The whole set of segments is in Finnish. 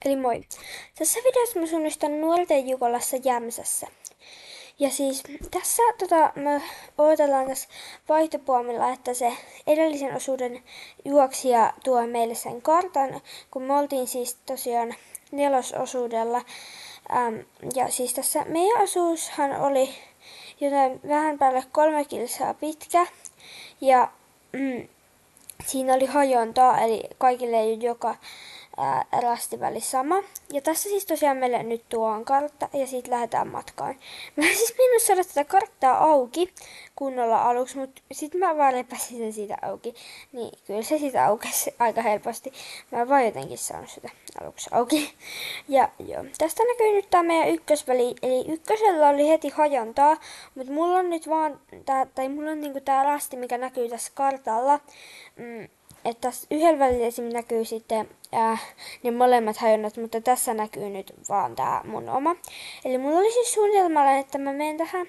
Eli moi. Tässä videossa mä suunnistan nuorten Jukolassa Jämsässä. Ja siis tässä me odotellaan tässä vaihtopuomilla, että se edellisen osuuden juoksija tuo meille sen kartan, kun me oltiin siis tosiaan nelososuudella. Ja siis tässä meidän osuushan oli jotain vähän päälle 3 kilsaa pitkä. Ja siinä oli hajontaa, eli kaikille ei ole joka rastiväli sama. Ja tässä siis tosiaan meille nyt tuon kartta ja siitä lähdetään matkaan. Mä en siis mennyt saada tätä karttaa auki kunnolla aluksi, mutta sitten mä vaan lepäsin sen siitä auki. Niin kyllä se siitä aukesi aika helposti. Mä en vaan jotenkin saanut sitä aluksi auki. Ja joo, tästä näkyy nyt tää meidän ykkösväli. Eli ykkösellä oli heti hajontaa, mutta mulla on nyt vaan mulla on niinku tää rasti, mikä näkyy tässä kartalla. Että tässä yhdellä välillä esim. Näkyy sitten ne molemmat hajonnat, mutta tässä näkyy nyt vaan tää mun oma. Eli mulla oli siis suunnitelmalla, että mä menen tähän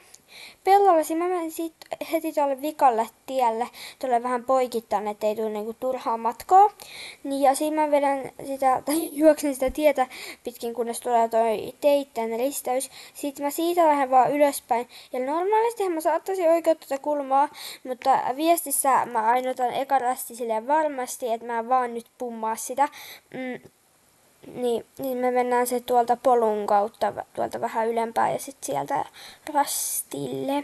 pellolle, mä menen heti tuolle vikalle tielle, tuolle vähän poikittain, ettei tule niinku turhaa matkaa. Niin, ja siinä mä vedän sitä, tai juoksen sitä tietä pitkin, kunnes tulee toi teitten risteys. Sitten mä siitä lähden vaan ylöspäin. Ja normaalistihan mä saattaisin oikeutta tätä kulmaa, mutta viestissä mä aina otan eka rasti silleen varmasti, että mä vaan nyt pummaa sitä. Niin me mennään se tuolta polun kautta tuolta vähän ylempää ja sitten sieltä rastille.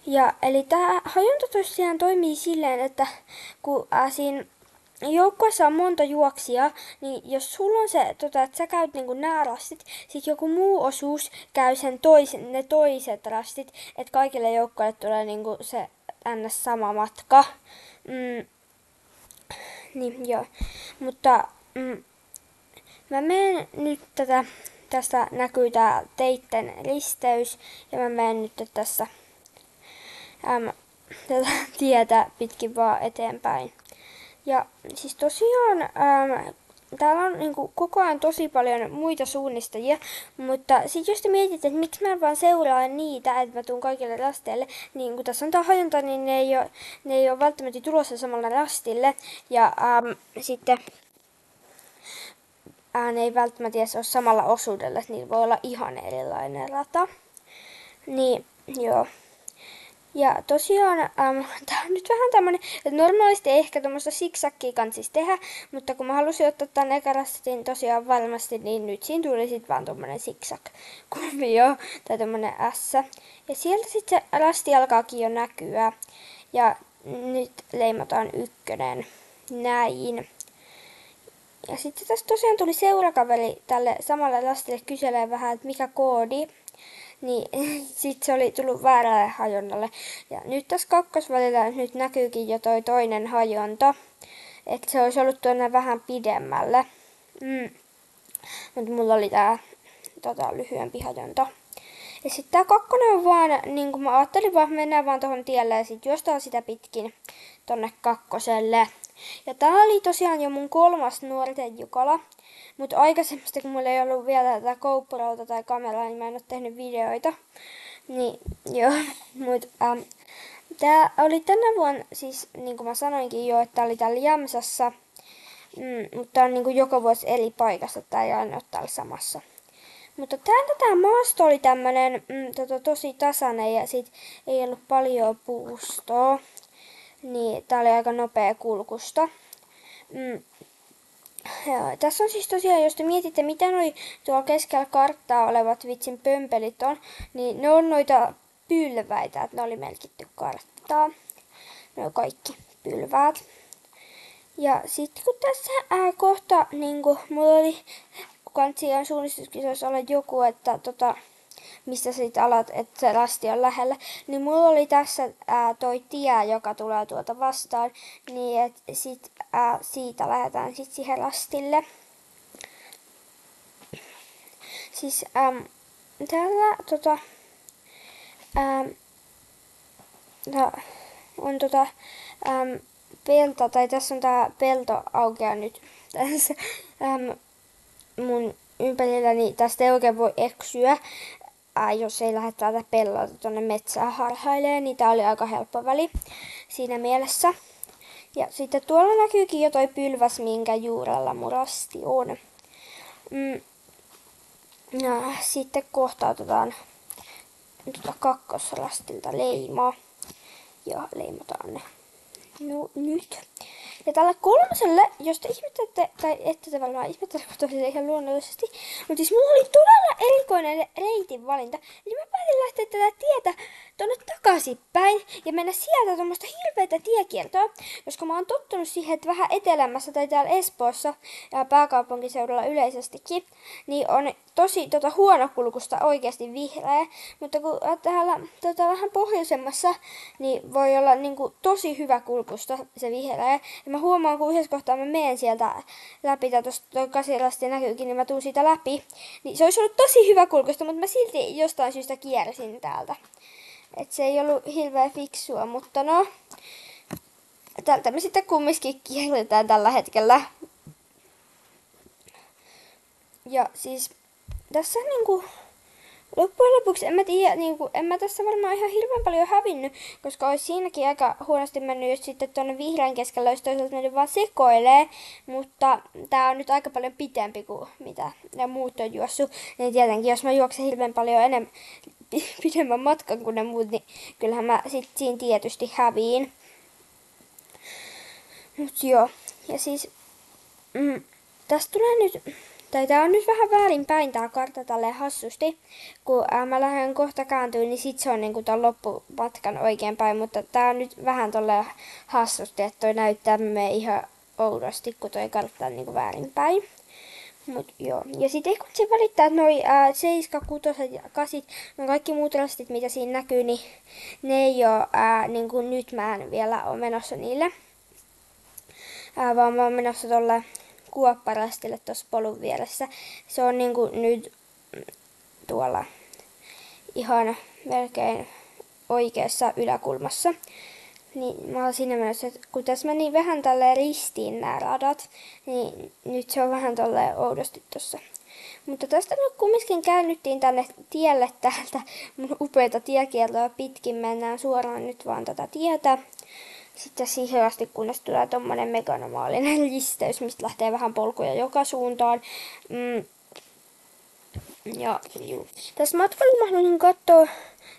Ja eli tää hajonta tosiaan toimii silleen, että kun siinä joukkueessa on monta juoksijaa, niin jos sulla on se, että sä käyt niinku nää rastit, sit joku muu osuus käy ne toiset rastit, että kaikille joukkueille tulee niinku se ns. Sama matka. Niin joo, mutta mä menen nyt tästä näkyy tää teitten risteys ja mä menen nyt tässä tätä tietä pitkin vaan eteenpäin. Ja siis tosiaan täällä on niinku koko ajan tosi paljon muita suunnistajia, mutta sit jos te mietitte, että miksi mä vaan seuraan niitä, että mä tuun kaikille rasteille, niin kun tässä on tää hajonta, niin ne ei ole välttämättä tulossa samalla rastille. Ja sitten ne ei välttämättä edes ole samalla osuudella, että niillä voi olla ihan erilainen rata. Niin, joo. Ja tosiaan, tää on nyt vähän tämmönen, että normaalisti ei ehkä tommoista siksakkia kansis tehdä, mutta kun mä halusin ottaa tän eka rastin tosiaan varmasti, niin nyt siinä tuli sit vaan tommonen siksak-kuvio, tai tommonen S. Ja sieltä sit se rasti alkaakin jo näkyä. Ja nyt leimataan 1, näin. Ja sitten tässä tosiaan tuli seurakaveri tälle samalle rastille kyselee vähän, että mikä koodi. Niin sitten se oli tullut väärälle hajonnalle. Ja nyt tässä kakkosvälillä nyt näkyykin jo toi toinen hajonta. Että se olisi ollut tuonne vähän pidemmälle. Mutta mulla oli tää lyhyempi hajonta. Ja sitten tää kakkonen on vaan, niin kuin mä ajattelin vaan, mennään vaan tohon tielle ja sit juostaan sitä pitkin tonne kakkoselle. Ja tää oli tosiaan jo mun 3. nuorten Jukola. Mutta aikaisemmista, kun mulla ei ollut vielä tätä GoProta tai kameraa, niin mä en oo tehnyt videoita. Niin joo, mut tää oli tänä vuonna, siis niin kuin mä sanoinkin jo, että tää oli täällä Jämsässä. Mutta tää on niinku joka vuosi eri paikassa, tää ei aina ole täällä samassa. Mutta tää maasto oli tämmönen tosi tasainen ja sit ei ollut paljon puustoa. Niin tää oli aika nopea kulkusta. Ja, tässä on siis tosiaan, jos te mietitte, mitä noi tuolla keskellä karttaa olevat vitsin pömpelit on, niin ne on noita pylväitä, että ne oli merkitty karttaa. Ne on kaikki pylväät. Ja sitten kun tässä kohta, niinku, mulla oli, kun kantsiaan suunnistuskisoissa olla joku, että mistä sit alat, että se rasti on lähellä, niin mulla oli tässä toi tie, joka tulee tuolta vastaan, niin että sit siitä lähdetään sit siihen rastille. Siis täällä on pelto, tai tässä on tää pelto aukeaa nyt tässä mun ympärilläni, tästä ei oikein voi eksyä. Jos ei lähde täältä pellolta tuonne metsään harhailemaan, niin tää oli aika helppo väli siinä mielessä. Ja sitten tuolla näkyykin jo toi pylväs, minkä juurella mun rasti on. Ja sitten kohta otetaan kakkoslastilta leimaa ja leimataan ne nyt. Ja tällä kolmoselle, jos te ihmettelette, tai ette te varmaan ihmettele, kun tosiaan ihan luonnollisesti, mutta siis mulla oli todella erikoinen reitin valinta. Eli mä päätin lähteä tätä tietä tonne takaisinpäin ja mennä sieltä tuommoista hirveätä tiekiertoa, koska mä oon tottunut siihen, että vähän etelämässä tai täällä Espoossa ja pääkaupunkiseudulla yleisestikin, niin on tosi huonokulkusta oikeasti vihreä, mutta kun täällä vähän pohjoisemmassa, niin voi olla niinku tosi hyvä kulkusta se vihreä. Ja mä huomaan, kun yhdessä kohtaa mä menen sieltä läpi, tai tuosta toi kasilasti näkyykin, niin mä tuun siitä läpi. Niin se olisi ollut tosi hyvä kulkusta, mutta mä silti jostain syystä kiersin täältä. Et se ei ollut hirveän fiksua, mutta no, tältä me sitten kumminkin kierretään tällä hetkellä. Ja siis tässä niinku loppujen lopuksi en mä tiedä, en mä tässä varmaan ihan hirveän paljon hävinnyt, koska olisi siinäkin aika huonosti mennyt, jos sitten tuonne vihreän keskellä olisi toisaalta mennyt vaan sekoilee, mutta tää on nyt aika paljon pitempi kuin mitä ne muut on juossut, niin tietenkin jos mä juoksen hirveän paljon pidemmän matkan kuin ne muut, niin kyllähän mä sit siinä tietysti häviin. Mut joo, ja siis tästä tulee nyt, tai tää on nyt vähän väärinpäin tää kartta tälleen hassusti, kun mä lähden kohta kääntyyn, niin sit se on niinku ton loppumatkan oikeinpäin, mutta tää on nyt vähän tolleen hassusti, että toi näyttää me ihan oudosti, kun toi kartta on niinku väärinpäin. Mut joo. Ja sit ei kun se välittää, että noi 7, 6 ja 8, no kaikki muut lastit, mitä siinä näkyy, niin ne ei oo niinku nyt mä en vielä oo menossa niille. Vaan mä oon menossa tolle kuopparastille tuossa polun vieressä. Se on niinku nyt tuolla ihan melkein oikeassa yläkulmassa. Niin mä oon sinne menossa, että kun tässä meni vähän tälleen ristiin nämä radat, niin nyt se on vähän tolleen oudosti tossa. Mutta tästä nyt kumminkin käännyttiin tänne tielle täältä mun upeita tiekiertoa pitkin. Mennään suoraan nyt vaan tätä tietä. Sitten siihen asti, kunnes tulee tommonen meganomaalinen listeys, mistä lähtee vähän polkuja joka suuntaan. Ja juu. Tässä matkalla mä haluaisin katsoa,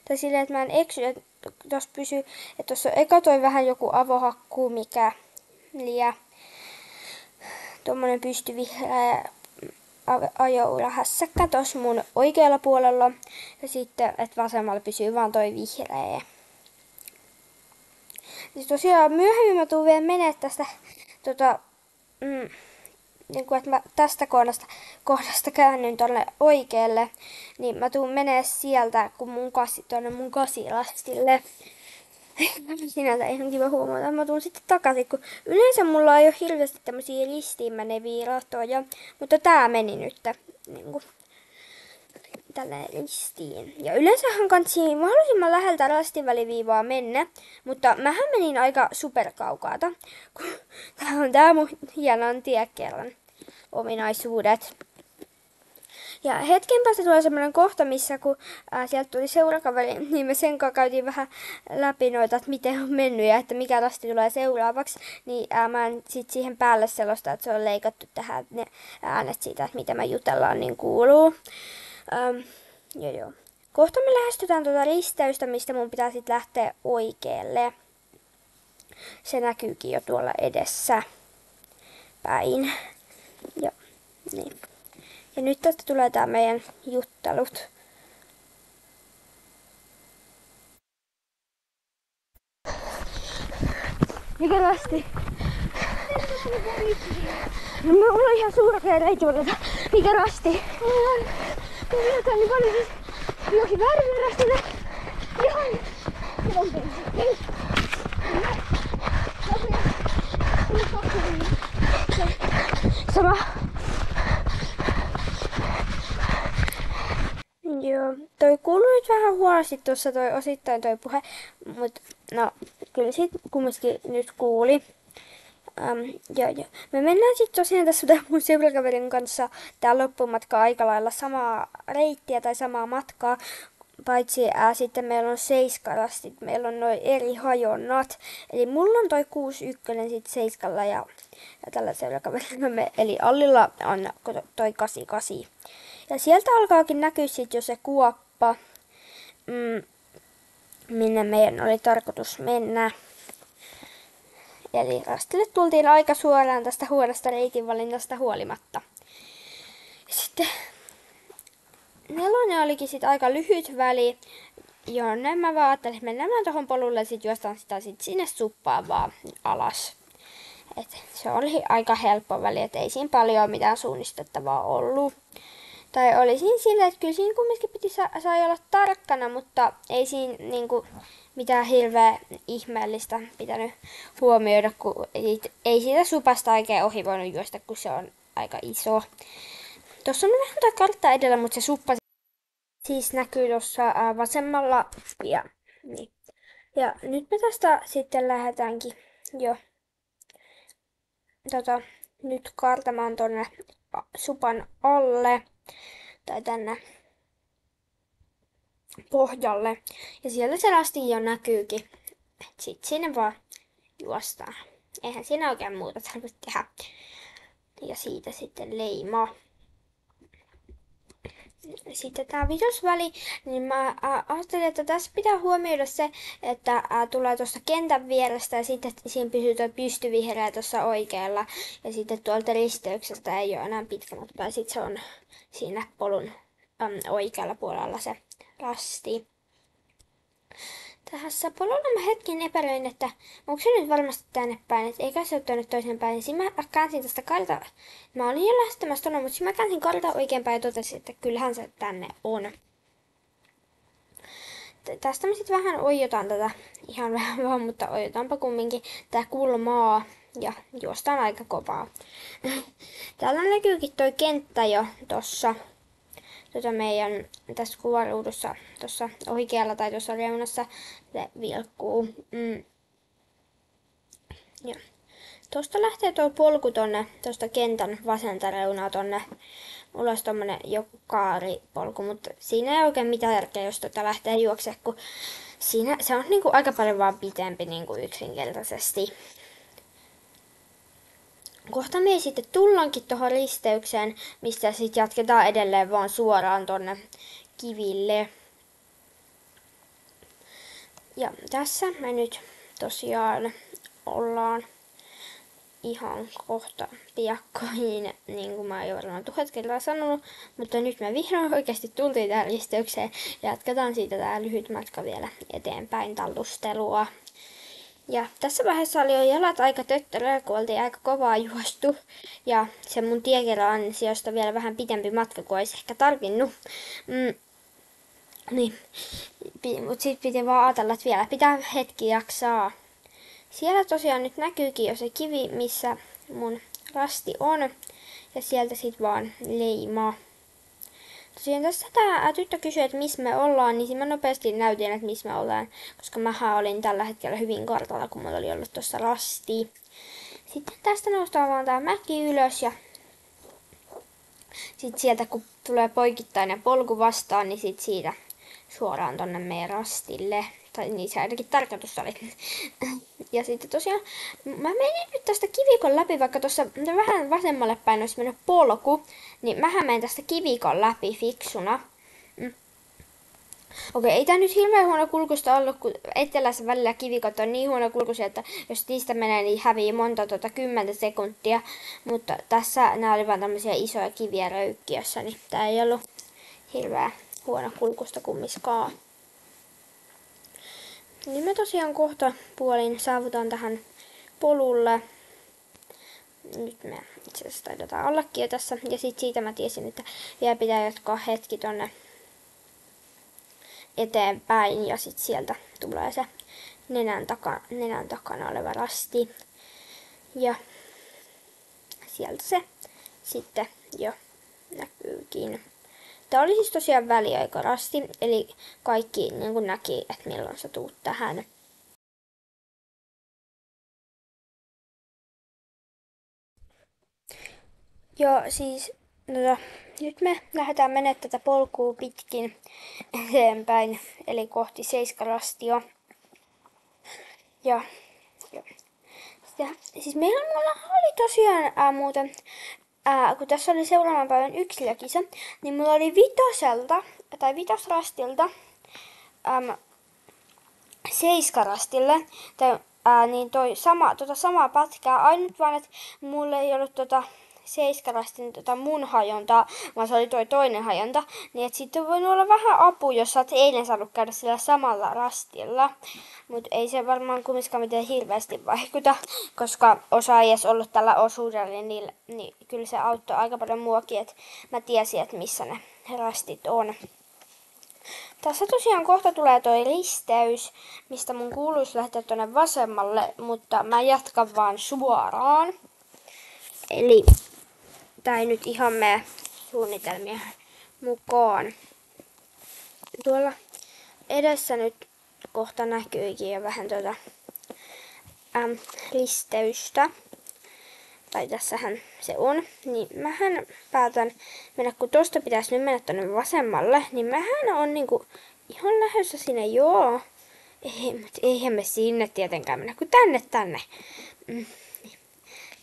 tai silleen, että mä en eksy, että tossa pysyy, että tossa on eka toi vähän joku avohakkuu, mikä liian tommonen pystyvihreä ajourahässäkkä tossa mun oikealla puolella. Ja sitten, että vasemmalla pysyy vaan toi vihreä. Siis tosiaan myöhemmin mä tuun vielä menee tästä niin kuin, että mä tästä kohdasta käännyn tonne oikealle, niin mä tuun menee sieltä kun tonne mun kasirastille. Sinänsä ihan kiva huomata. Mä tuun sitten takaisin, kun yleensä mulla ei ole hirveästi tämmösiä ristiin meneviä ratoja, mutta tää meni nyt niinku tälleen ristiin. Ja yleensähän kansi mahdollisimman läheltä rastinväliviivaa mennä, mutta mähän menin aika superkaukaata, kun tää on tää mun hienon tiekerran ominaisuudet. Ja hetken päästä tulee semmoinen kohta, missä kun sieltä tuli seurakaveri, niin me sen kanssa käytiin vähän läpi noita, että miten on mennyt ja että mikä rasti tulee seuraavaksi. Niin mä en sit siihen päälle selosta, että se on leikattu tähän ne äänet siitä, että mitä me jutellaan, niin kuuluu. Joo. Kohta me lähestytään tuota risteystä, mistä mun pitää sit lähteä oikealle. Se näkyykin jo tuolla edessä päin. Joo, niin. Ja nyt tästä tulee tää meidän juttelut. Mikä rasti? No mulla on ihan suurkea reitulta. Mikä rasti? Minä otan niin paljon siis juoksi väärin rastille. Ihan sama. Joo, toi kuului nyt vähän huonosti tuossa toi osittain toi puhe, mut no kyllä sit kumminkin nyt kuuli. Joo. Me mennään sitten tosiaan tässä mun seurakaverin kanssa tää loppumatka aika lailla samaa reittiä tai samaa matkaa, paitsi sitten meillä on 7 meillä on noin eri hajonnat. Eli mulla on toi 6.1 sit 7 ja tällaisella kaverilla eli Allilla on toi 8.8. Ja sieltä alkaakin näkyä sit jo se kuoppa, minne meidän oli tarkoitus mennä. Eli rastille tultiin aika suoraan tästä huonosta reitinvalinnasta huolimatta. Sitten 4 olikin sit aika lyhyt väli, jonne mä vaan ajattelin, että mennään tohon polulle ja sit juostaan sitä sit sinne suppaan vaan alas. Et se oli aika helppo väli, et ei siinä paljon mitään suunnistettavaa ollut. Tai oli siinä silleen, että kyllä siinä kumminkin piti sai olla tarkkana, mutta ei siinä niinku mitään hirveä ihmeellistä pitänyt huomioida, kun ei siitä supasta oikein ohi voinut juosta, kun se on aika iso. Tuossa on vähän tuo kartta edellä, mutta se suppa siis näkyy tuossa vasemmalla. Ja nyt me tästä sitten lähdetäänkin jo nyt kaartamaan tonne supan alle tai tänne pohjalle. Ja siellä se rasti jo näkyykin. Sitten sinne vaan juostaan. Eihän siinä oikein muuta tarvitse tehdä. Ja siitä sitten leimaa. Sitten tämä vitosväli, niin mä ajattelin, että tässä pitää huomioida se, että tulee tuosta kentän vierestä ja sitten siinä pysyy tuo pystyvihreä tuossa oikealla. Ja sitten tuolta risteyksestä ei ole enää pitkä matka ja sitten se on siinä polun oikealla puolella se rasti. Tässä polulla mä hetken epäröin, että onko se nyt varmasti tänne päin, että eikä se ole tuonne toiseen päin. Siinä mä käänsin tästä kartaa. Mä olin jo lähestymässä tuonne, mutta siinä mä käänsin kartaa oikein päin ja totesin, että kyllähän se tänne on. Tästä mä sitten vähän oijotaan tätä, ihan vähän vaan, mutta oijotaanpa kumminkin tää kulmaa ja juostaan aika kovaa. Täällä näkyykin toi kenttä jo tossa. Meidän tässä kuvaruudussa tuossa oikealla tai tuossa reunassa se vilkkuu. Ja tuosta lähtee tuo polku tonne, tuosta kentän vasenta reunaa tonne ulos tommonen joku kaaripolku, mutta siinä ei oikein mitään järkeä, jos lähtee juoksemaan, kun siinä se on niinku aika paljon vaan pitempi niinku yksinkertaisesti. Kohta me sitten tullaankin tuohon risteykseen, mistä sitten jatketaan edelleen vaan suoraan tonne kiville. Ja tässä me nyt tosiaan ollaan ihan kohta piakkoin, niin kuin mä oon jo varmaan 1000 kertaa sanonut, mutta nyt me vihdoin oikeasti tultiin tähän risteykseen ja jatketaan siitä tää lyhyt matka vielä eteenpäin tallustelua. Ja tässä vaiheessa oli jo jalat aika töttöröä, kun oltiin aika kovaa juostu. Ja se mun tiekerran ansiosta vielä vähän pitempi matka, kuin olisi ehkä tarvinnut. Niin. Mut sit piti vaan ajatella, että vielä pitää hetki jaksaa. Siellä tosiaan nyt näkyykin jo se kivi, missä mun rasti on. Ja sieltä sit vaan leimaa. Tosiaan tässä tää tyttö kysyi, että missä me ollaan, niin mä nopeasti näytin, että missä me ollaan, koska mähän olin tällä hetkellä hyvin kartalla, kun mulla oli ollut tuossa rasti. Sitten tästä noustaan vaan tää mäki ylös ja sitten sieltä kun tulee poikittainen polku vastaan, niin sit siitä suoraan tonne meidän rastille. Tai niin se ainakin tarkoitus oli. Ja sitten tosiaan, mä menin nyt tästä kivikon läpi, vaikka tuossa vähän vasemmalle päin olisi mennyt polku, niin mähän menen tästä kivikon läpi fiksuna. Okei, ei tää nyt hirveän huono kulkusta ollut, kun etelässä välillä kivikot on niin huono kulkuisia, että jos niistä menee, niin hävii monta 10 sekuntia. Mutta tässä nämä oli vaan tämmöisiä isoja kiviä röykkiössä, niin tää ei ollut hirveän huono kulkusta kummiskaan. Niin me tosiaan kohta puolin saavutaan tähän polulle. Nyt me itse asiassa taidetaan ollakin jo tässä. Ja sit siitä mä tiesin, että vielä pitää jatkaa hetki tonne eteenpäin. Ja sit sieltä tulee se nenän takana oleva rasti. Ja sieltä se sitten jo näkyykin. Tämä oli siis tosiaan väliaikarasti, eli kaikki niin kuin näki, että milloin sä tuut tähän. Joo, siis Nyt me lähdetään menemään tätä polkua pitkin eteenpäin, eli kohti Seiskarastia. Ja siis mulla oli tosiaan muuten, kun tässä oli seuraavan päivän yksilökisa, niin mulla oli vitosrastilta Seiskarastille, niin tota samaa pätkää, ainut vaan, että mulla ei ollut Seiskarastin mun hajontaa, vaan se oli toinen hajonta, niin että sitten on voinut olla vähän apu, jos sä oot eilen saanut käydä sillä samalla rastilla. Mutta ei se varmaan kumminkaan mitään hirveästi vaikuta, koska osa ei edes ollut tällä osuudella, niin kyllä se auttoi aika paljon muakin, että mä tiesin, että missä ne rastit on. Tässä tosiaan kohta tulee toi risteys, mistä mun kuuluisi lähteä tuonne vasemmalle, mutta mä jatkan vaan suoraan. Eli tää ei nyt ihan mene suunnitelmia mukaan. Tuolla edessä nyt kohta näkyykin jo vähän risteystä. Tai tässähän se on. Niin mähän päätän mennä, kun tosta pitäisi nyt mennä tonne vasemmalle, niin mähän on niinku ihan lähdössä sinne, joo. Mutta eihän me sinne tietenkään mennä, kun tänne.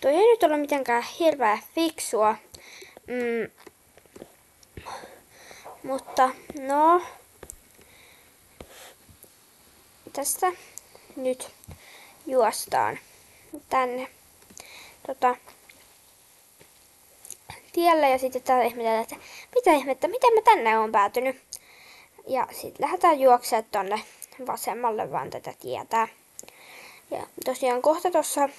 Toi ei nyt ole mitenkään hirveä fiksua. Mutta no, tästä nyt juostaan tänne tielle ja sitten täällä ihmetellään, että mitä ihmettä, miten mä tänne oon päätynyt. Ja sitten lähdetään juoksemaan tonne vasemmalle vaan tätä tietää. Ja tosiaan kohta tuossa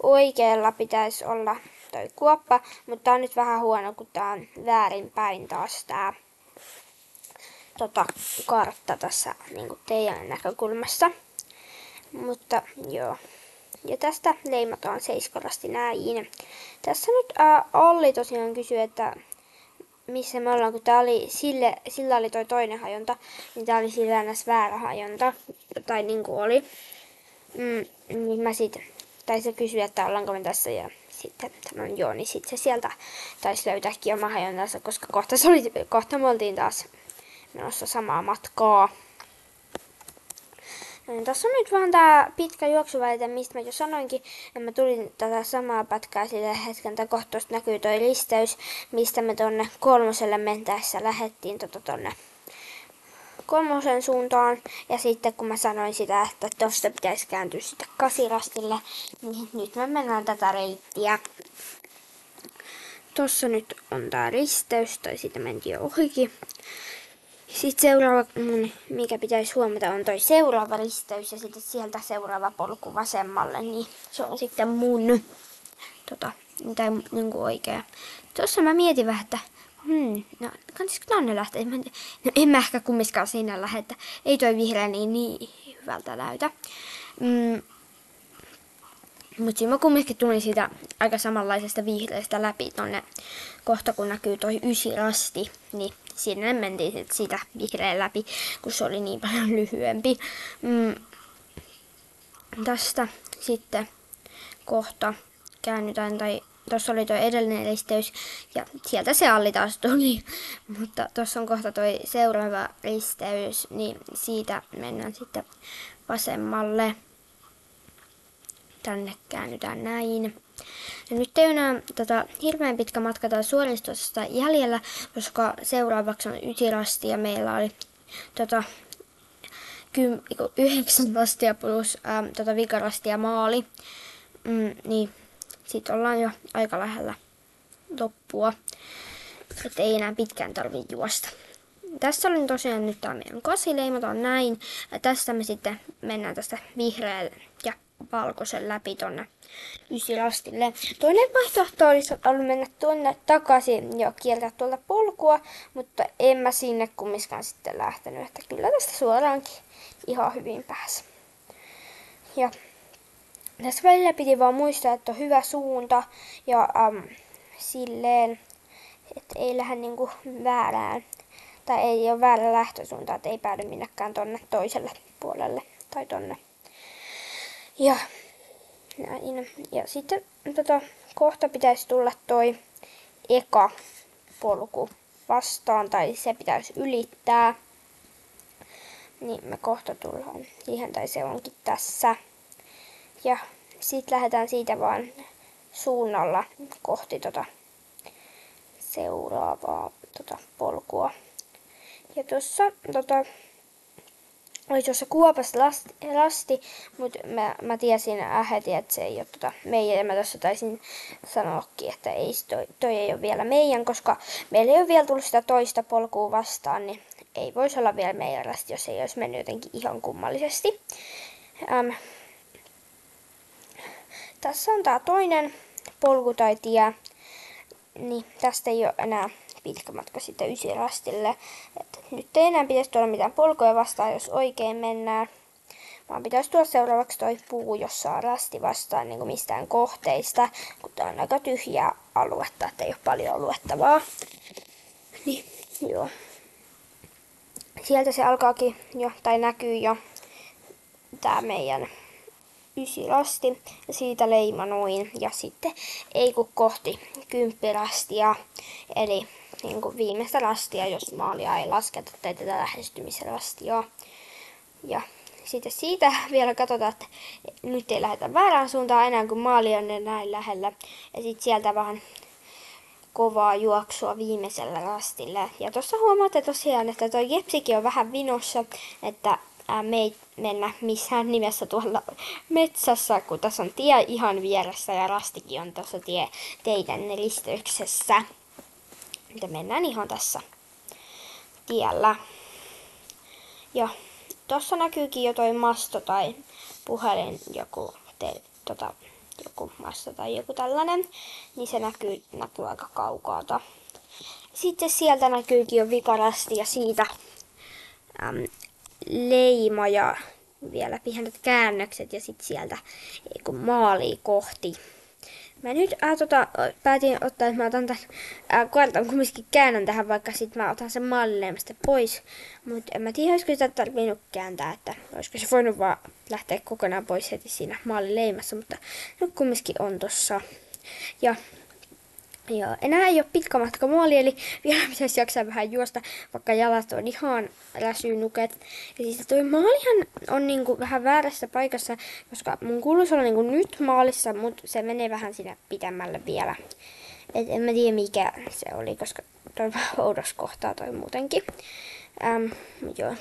oikealla pitäisi olla toi kuoppa, mutta tää on nyt vähän huono, kun tää on väärinpäin taas tää kartta tässä niin teidän näkökulmassa. Mutta joo. Ja tästä leimataan Seiskarasti näin. Tässä nyt Olli tosiaan kysyi, että missä me ollaan, kun tää oli sillä oli toi toinen hajonta, niin tää oli sillä ns. Väärä hajonta, tai niinku oli. Niin mä tai se kysyi, että ollaanko me tässä, ja sitten sanoin joo, niin sitten se sieltä taisi löytääkin oma hajontansa, koska kohta me oltiin taas menossa samaa matkaa. No, tässä on nyt vaan tää pitkä juoksuvälite, mistä mä jo sanoinkin, ja mä tulin tätä samaa pätkää sille hetken, tai kohta näkyy toi risteys, mistä me tonne 3. mentäessä lähettiin tonne 3. suuntaan, ja sitten kun mä sanoin sitä, että tosta pitäisi kääntyä sitten 8 rastille, niin nyt me mennään tätä reittiä. Tossa nyt on tää risteys, tai siitä mentiin jo ohikin. Sitten seuraava, mikä pitäisi huomata, on toi seuraava risteys ja sitten sieltä seuraava polku vasemmalle, niin se on sitten mun tai niinku oikea. Tuossa mä mietin vähän, että no kannattaisiko tonne lähteä? No en mä ehkä kummiskaan sinne lähde, että ei toi vihreä niin hyvältä näytä. Mutta siinä mä kumminkin tulin siitä aika samanlaisesta vihreästä läpi tonne kohta, kun näkyy toi 9 rasti, niin sinne mentiin sit siitä vihreän läpi, kun se oli niin paljon lyhyempi. Tästä sitten kohta käännytään, tai tuossa oli tuo edellinen risteys, ja sieltä se Alli taas tuli. Mutta tuossa on kohta toi seuraava risteys, niin siitä mennään sitten vasemmalle. Tänne käännytään näin. Ja nyt ei enää hirveän pitkä matka tai suoristusta jäljellä, koska seuraavaksi on 9 rasti ja meillä oli 9 rastia plus vikarastia maali. Niin sit ollaan jo aika lähellä loppua, että ei enää pitkään tarvitse juosta. Tässä oli tosiaan nyt tämä meidän 8 leimataan näin. Ja tästä me sitten mennään tästä vihreän ja valkoisen läpi tonne 9 rastille. Toinen vaihtoehto olisi ollut mennä tuonne takaisin ja kiertää tuolta polkua, mutta en mä sinne kummiskaan sitten lähtenyt, että kyllä tästä suoraankin ihan hyvin pääsi. Ja tässä välillä piti vaan muistaa, että on hyvä suunta ja silleen, että ei lähde niinku väärään. Tai ei ole väärä lähtösuunta, että ei päädy minnekään tonne toiselle puolelle tai tonne. Ja sitten kohta pitäisi tulla toi eka polku vastaan, tai se pitäisi ylittää. Niin me kohta tullaan siihen, tai se onkin tässä. Ja sitten lähdetään siitä vaan suunnalla kohti seuraavaa polkua. Ja tuossa oli tuossa kuopassa lasti, mutta mä tiesin heti, että se ei ole meidän. Ja mä tuossa taisin sanoakin, että toi ei ole vielä meidän, koska meillä ei ole vielä tullut sitä toista polkua vastaan, niin ei voisi olla vielä meidän lasti, jos ei olisi mennyt jotenkin ihan kummallisesti. Tässä on tää toinen polku tai tie, niin tästä ei ole enää pitkä matka sitten ysirastille. Nyt ei enää pitäisi tuolla mitään polkuja vastaan, jos oikein mennään. Vaan pitäisi tuoda seuraavaksi toi puu, jossa on rasti vastaan niin kuin mistään kohteista, kun tää on aika tyhjää aluetta, että ei ole paljon luettavaa. Niin, joo. Sieltä se alkaakin jo, tai näkyy jo, tää meidän ysirasti, ja siitä leima noin, ja sitten ei kun kohti kymppirastia, eli niin kuin viimeistä rastia, jos maalia ei lasketa, tai tätä lähestymisrastia. Ja sitten siitä vielä katsotaan, että nyt ei lähdetä väärään suuntaan enää, kun maali on näin lähellä. Ja sitten sieltä vähän kovaa juoksua viimeisellä rastilla. Ja tuossa huomaatte tosiaan, että tuo jepsikin on vähän vinossa, että me ei mennä missään nimessä tuolla metsässä, kun tässä on tie ihan vieressä ja rastikin on tuossa teidän risteyksessä. Että mennään ihan tässä tiellä. Ja tuossa näkyykin jo toi masto tai puhelin, joku masto tai joku tällainen, niin se näkyy aika kaukaalta. Sitten sieltä näkyykin jo vikarasti ja siitä leima ja vielä pienet käännökset ja sitten sieltä maalia kohti. Mä nyt päätin ottaa, että mä otan tämän kartan kumminkin käännän tähän, vaikka sitten mä otan sen maalileimasta pois. Mutta en mä tiedä, olisiko sitä tarvinnut kääntää, että olisiko se voinut vaan lähteä kokonaan pois heti siinä maalileimassa, mutta nyt kumminkin on tossa. Ja enää ei ole pitkä matka maali, eli vielä pitäisi jaksaa vähän juosta, vaikka jalat on ihan räsynuket. Ja siis toi maalihan on niinku vähän väärässä paikassa, koska mun kuuluisi olla niinku nyt maalissa, mutta se menee vähän siinä pitemmälle vielä. Et en mä tiedä mikä se oli, koska toi vähän oudos kohtaa toi muutenkin.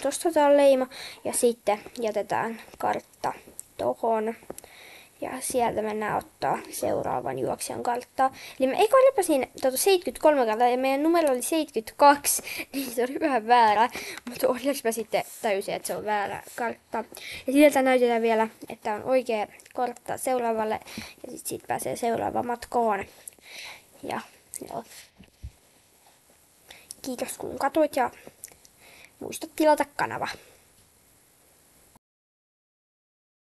Tosta tää on leima ja sitten jätetään kartta tohon. Ja sieltä mennään ottaa seuraavan juoksijan karttaa. Eli me eikä olipa 73 karttaa ja meidän numero oli 72, niin se oli vähän väärä. Mutta onneksi mä sitten täysin, että se on väärä kartta. Ja sieltä näytetään vielä, että on oikea kartta seuraavalle. Ja sitten siitä pääsee seuraavaan matkaan. Ja joo. Kiitos kun katsoit ja muista tilata kanava.